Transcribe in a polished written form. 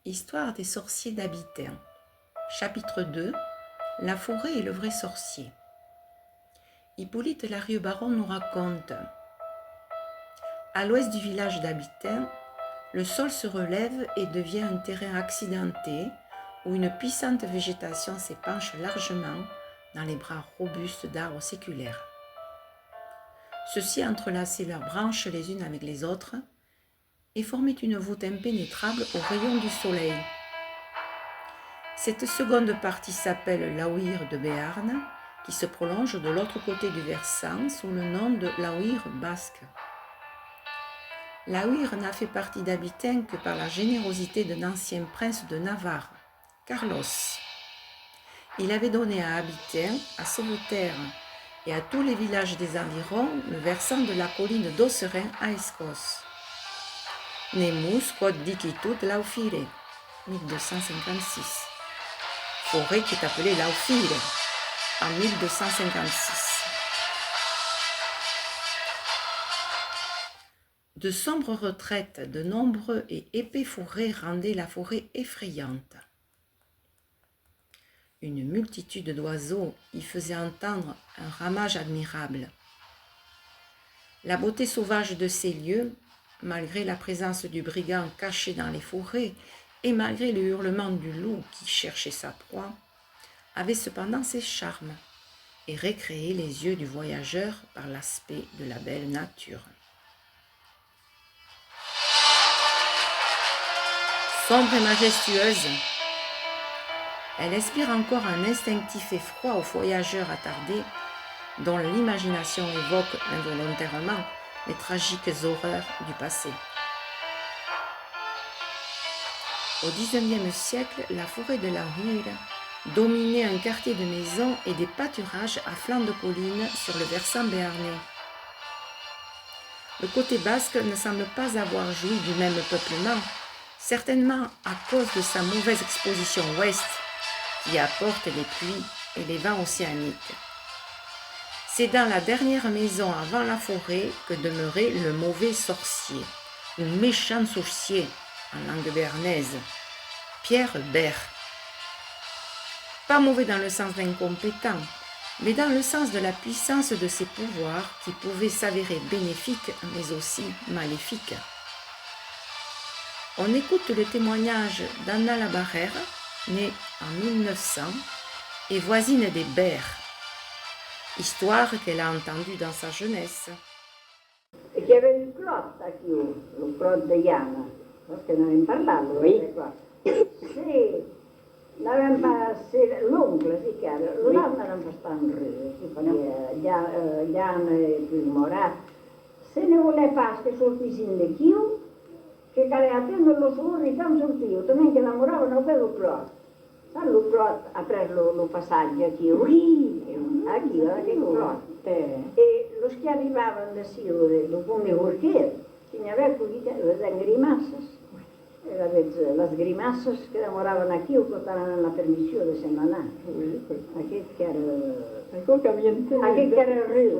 Histoire des sorciers d'Abitern. Chapitre 2. La forêt et le vrai sorcier. Hippolyte Larieux-Baron nous raconte: à l'ouest du village d'Abitern, le sol se relève et devient un terrain accidenté où une puissante végétation s'épanche largement dans les bras robustes d'arbres séculaires. Ceux-ci entrelaçaient leurs branches les unes avec les autres et formaient une voûte impénétrable aux rayons du soleil. Cette seconde partie s'appelle l'Aouïr de Béarn, qui se prolonge de l'autre côté du versant sous le nom de l'Aouïr basque. L'Aouïr n'a fait partie d'Abitern que par la générosité d'un ancien prince de Navarre, Carlos. Il avait donné à Abitern, à Sauveterre et à tous les villages des environs le versant de la colline d'Osserin à Escos. Nemus quod dicitut Laufire, 1256. Forêt qui est appelée Laufire, en 1256. De sombres retraites, de nombreux et épais fourrés rendaient la forêt effrayante. Une multitude d'oiseaux y faisait entendre un ramage admirable. La beauté sauvage de ces lieux, malgré la présence du brigand caché dans les forêts et malgré le hurlement du loup qui cherchait sa proie, avait cependant ses charmes et récréait les yeux du voyageur par l'aspect de la belle nature. Sombre et majestueuse, elle inspire encore un instinctif effroi aux voyageurs attardés dont l'imagination évoque involontairement les tragiques horreurs du passé. Au XIXe siècle, la forêt de l'Aouïr dominait un quartier de maisons et des pâturages à flanc de colline sur le versant béarnais. Le côté basque ne semble pas avoir joui du même peuplement, certainement à cause de sa mauvaise exposition ouest qui apporte les pluies et les vents océaniques. C'est dans la dernière maison avant la forêt que demeurait le mauvais sorcier, ou méchant sorcier en langue béarnaise, Pierre Bert. Pas mauvais dans le sens d'incompétent, mais dans le sens de la puissance de ses pouvoirs qui pouvaient s'avérer bénéfiques mais aussi maléfiques. On écoute le témoignage d'Anna Labarrère, née en 1900 et voisine des Bert. Histoire qu'elle a entendue dans sa jeunesse. E che aveva il clot aquí, il clot de llana, perquè no hem parlat, Oui. Sí, l'oncle, sí que era, l'altre era bastant res, que faria llana i primorat. Se ne volia pas que sortissin d'aquí, que cada atendre los urri tant sortiu, també que enamoraven el del clot. Saps, el clot ha pres el passatge aquí, aquí, aquest clot. I els que arribaven d'ací, del punt de Gorquet, tinha a veure les engrimasses. Les grimasses que demoraven aquí o que estaven en la permissió de se'n anar. Aquest que era... Aquest que havia entès. Aquest que era riu.